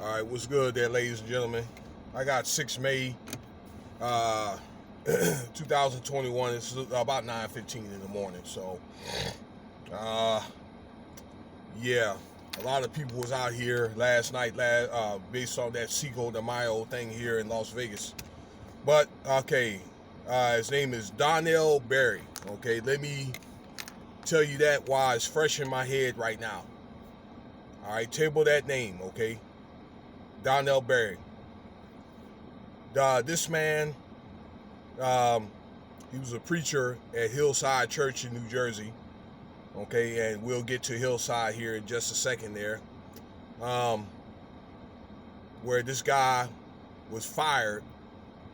All right, what's good there, ladies and gentlemen? I got 6 May, uh, 2021. It's about 9:15 in the morning. So, uh, yeah, a lot of people was out here last night, based on that Cinco de Mayo thing here in Las Vegas. But okay, his name is Donnell Berry. Okay, let me tell you that why it's fresh in my head right now. All right, table that name. Okay, Donnell Berry. This man, he was a preacher at Hillside Church in New Jersey. Okay, and we'll get to Hillside here in just a second there. Where this guy was fired.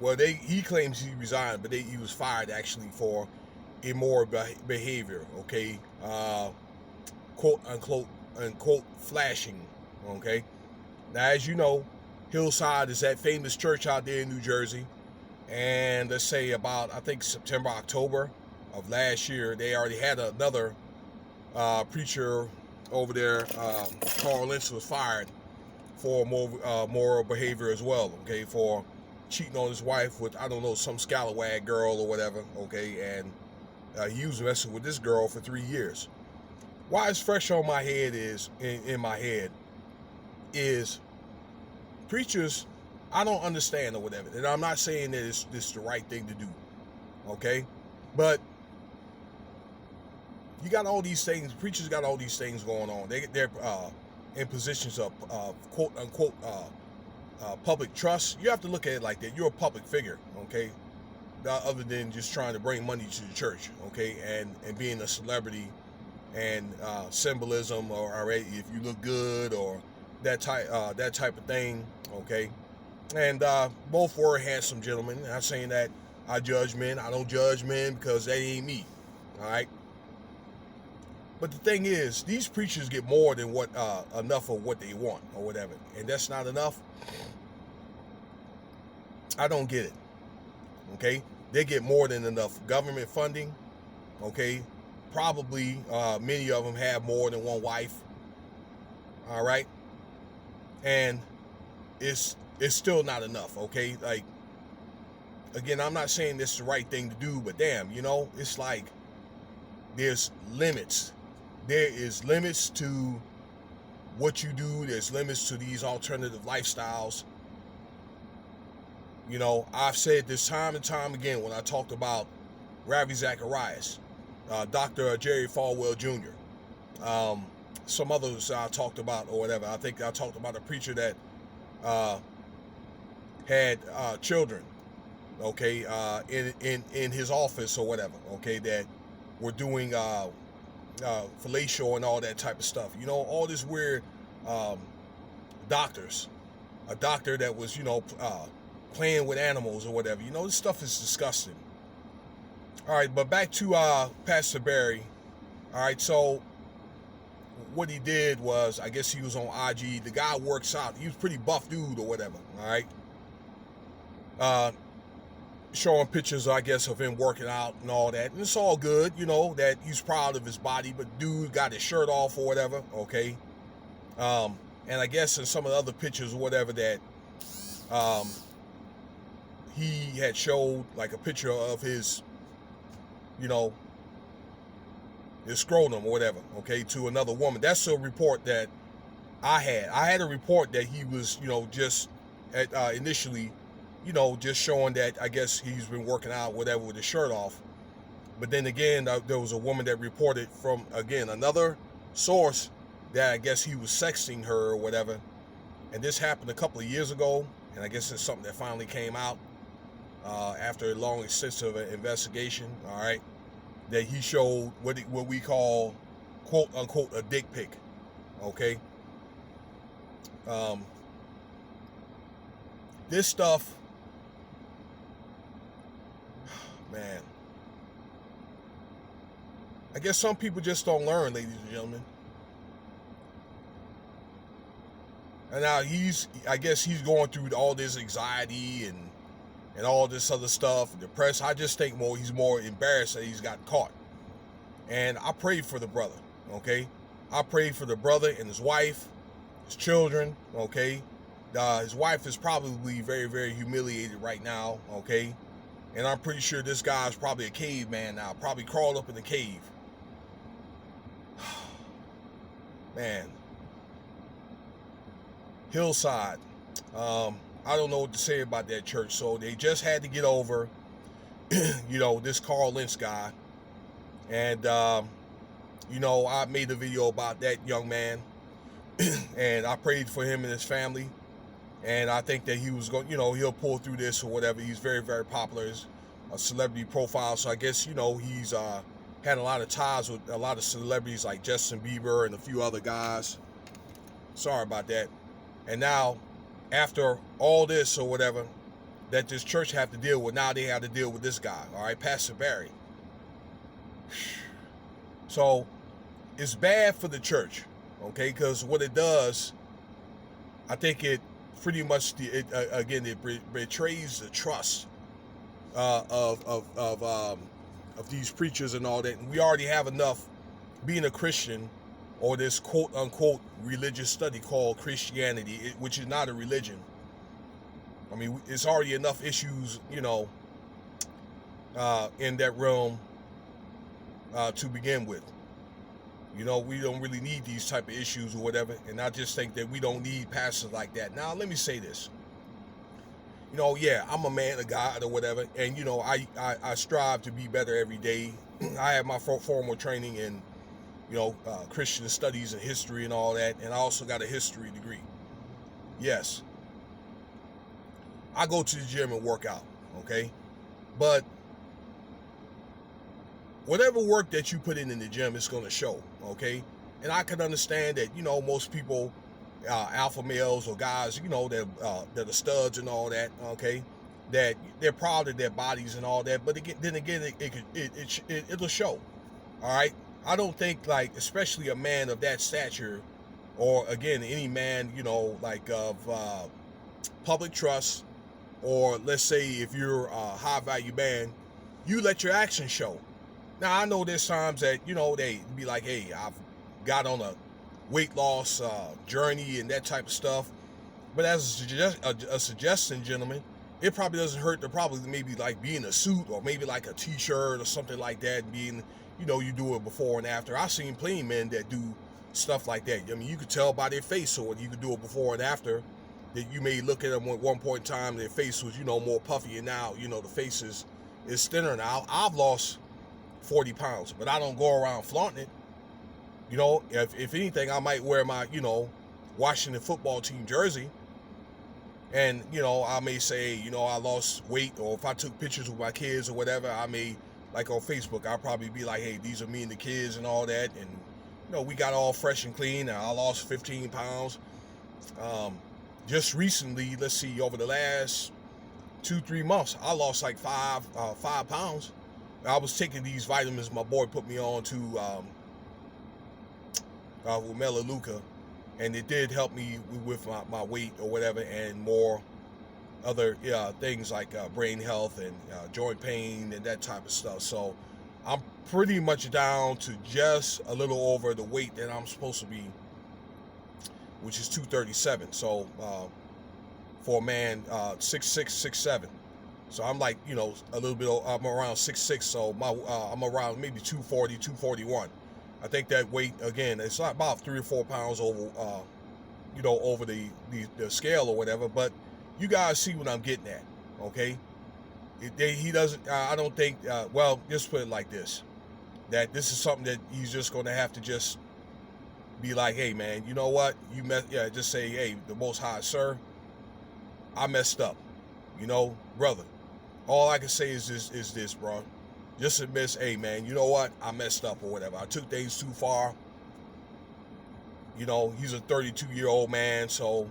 Well, he claims he resigned, but he was fired actually for immoral behavior. Okay, quote unquote flashing. Okay, now as you know, Hillside is that famous church out there in New Jersey, and let's say about I think September, October of last year, they already had another preacher over there. Carl Lynch was fired for moral behavior as well. Okay, for cheating on his wife with I don't know some scalawag girl or whatever. Okay, and he was messing with this girl for 3 years. Why it's fresh on my head is in my head is preachers, I don't understand or whatever. And I'm not saying that it's the right thing to do, okay? But you got all these things, preachers got all these things going on. They're in positions of quote unquote public trust. You have to look at it like that. You're a public figure, okay? Other than just trying to bring money to the church, okay? And being a celebrity and symbolism or if you look good or that type of thing, okay? And both were handsome gentlemen. I'm saying that I judge men. I don't judge men because that ain't me, all right? But the thing is, these preachers get more than what enough of what they want or whatever, and that's not enough. I don't get it, okay? They get more than enough government funding, okay? Probably many of them have more than one wife, all right? And it's still not enough, okay? Like, again, I'm not saying this is the right thing to do, but damn, you know, it's like there's limits. There is limits to what you do. There's limits to these alternative lifestyles. You know, I've said this time and time again when I talked about Ravi Zacharias, Dr. Jerry Falwell Jr., some others I talked about or whatever. I think I talked about a preacher that had children, okay, in his office or whatever, okay, that were doing fellatio and all that type of stuff. You know, all this weird doctors. A doctor that was, you know, playing with animals or whatever. You know, this stuff is disgusting. All right, but back to Pastor Berry. All right, so what he did was, I guess he was on IG. The guy works out. He was a pretty buff dude or whatever, all right? Showing pictures, I guess, of him working out and all that. And it's all good, you know, that he's proud of his body, but dude got his shirt off or whatever, okay? And I guess in some of the other pictures or whatever that he had showed, like a picture of his, you know, his scrotum or whatever, okay, to another woman. That's a report that I had. I had a report that he was, you know, just initially, you know, just showing that I guess he's been working out, whatever, with his shirt off. But then again, there was a woman that reported from, again, another source that I guess he was sexting her or whatever. And this happened a couple of years ago. And I guess it's something that finally came out after a long, extensive investigation, all right, that he showed what we call, quote unquote, a dick pic, okay? This stuff, man, I guess some people just don't learn, ladies and gentlemen. And now I guess he's going through all this anxiety and all this other stuff, depressed. I just think he's more embarrassed that he's got caught. And I prayed for the brother, okay? I prayed for the brother and his wife, his children, okay? his wife is probably very, very humiliated right now, okay? And I'm pretty sure this guy's probably a caveman now, probably crawled up in the cave. Man. Hillside. I don't know what to say about that church. So they just had to get over, this Carl Lentz guy. And, I made a video about that young man. And I prayed for him and his family. And I think that he was going, he'll pull through this or whatever. He's very, very popular. He's a celebrity profile. So I guess, he's had a lot of ties with a lot of celebrities like Justin Bieber and a few other guys. Sorry about that. And now, after all this or whatever that this church have to deal with, now they have to deal with this guy, all right, Pastor Barry. So it's bad for the church, okay, because what it does, I think it pretty much, it betrays the trust of these preachers and all that. And we already have enough being a Christian, or this quote-unquote religious study called Christianity, which is not a religion. I mean, it's already enough issues, in that realm to begin with. We don't really need these type of issues or whatever, and I just think that we don't need pastors like that. Now, let me say this. I'm a man of God or whatever, and, I strive to be better every day. I have my formal training in Christian studies and history and all that. And I also got a history degree. Yes. I go to the gym and work out, okay? But whatever work that you put in the gym is going to show, okay? And I can understand that, most people, alpha males or guys, that are studs and all that, okay? That they're proud of their bodies and all that. But it'll show, all right? I don't think, especially a man of that stature, or again, any man, of public trust, or let's say if you're a high value man, you let your actions show. Now, I know there's times that, they be like, hey, I've got on a weight loss journey and that type of stuff. But as a suggestion, gentlemen, it probably doesn't hurt to probably maybe be in a suit, or maybe like a t-shirt or something like that, and being, you do it before and after. I've seen plenty of men that do stuff like that. I mean, you could tell by their face, or you could do it before and after, that you may look at them at one point in time, their face was, more puffy, and now, the face is thinner now. I've lost 40 pounds, but I don't go around flaunting it. If anything, I might wear my, Washington football team jersey, and, I may say, I lost weight, or if I took pictures with my kids or whatever, I may, like on Facebook, I'll probably be like, hey, these are me and the kids and all that. And, we got all fresh and clean, and I lost 15 pounds. Just recently, let's see, over the last 2-3 months, I lost 5 pounds. I was taking these vitamins my boy put me on to with Melaleuca, and it did help me with my weight or whatever, and more other things like brain health and joint pain and that type of stuff. So I'm pretty much down to just a little over the weight that I'm supposed to be, which is 237. So for a man, 6'6", 6'7". So I'm a little bit, I'm around 6'6", so I'm around maybe 240, 241. I think that weight, again, it's not about 3 or 4 pounds over, over the scale or whatever, but you guys see what I'm getting at, okay? He doesn't, I don't think, well, just put it like this, that this is something that he's just going to have to just be like, hey, man, you know what? Just say, hey, the Most High, sir, I messed up, brother. All I can say is this, bro. Just admit, hey, man, you know what? I messed up or whatever. I took things too far. He's a 32-year-old man, so,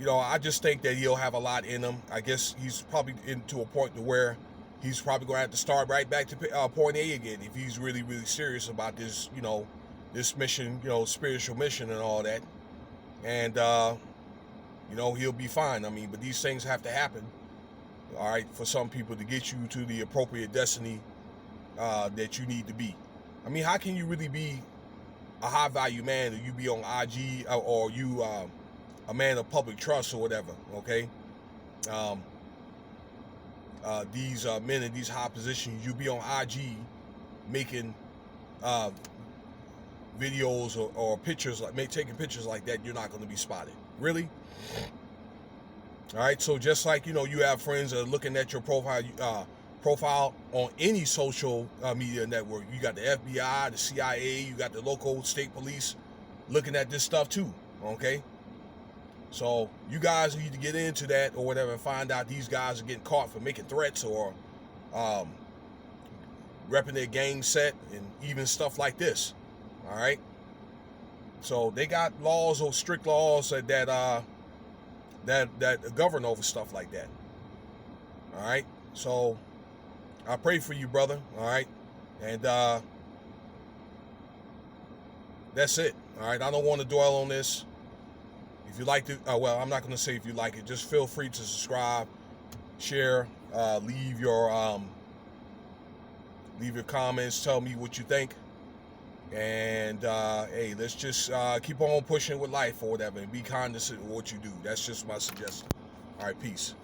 I just think that he'll have a lot in him. I guess he's probably into a point to where he's probably going to have to start right back to point A again if he's really, really serious about this, this mission, spiritual mission and all that. And, he'll be fine. I mean, but these things have to happen, all right, for some people to get you to the appropriate destiny that you need to be. I mean, how can you really be a high-value man if you be on IG or you a man of public trust or whatever, okay? These men in these high positions, you be on IG making videos or pictures, taking pictures like that, you're not going to be spotted. Really? All right, so just like, you have friends that are looking at your profile on any social media network. You got the FBI, the CIA, you got the local state police looking at this stuff too, okay? So you guys need to get into that or whatever and find out these guys are getting caught for making threats or repping their gang set and even stuff like this, all right? So they got laws or strict laws that govern over stuff like that, all right? So I pray for you, brother, all right? And that's it, all right? I don't want to dwell on this. If you like it, well, I'm not going to say if you like it. Just feel free to subscribe, share, leave your comments. Tell me what you think. And hey, let's just keep on pushing with life or whatever, and be cognizant of what you do. That's just my suggestion. All right, peace.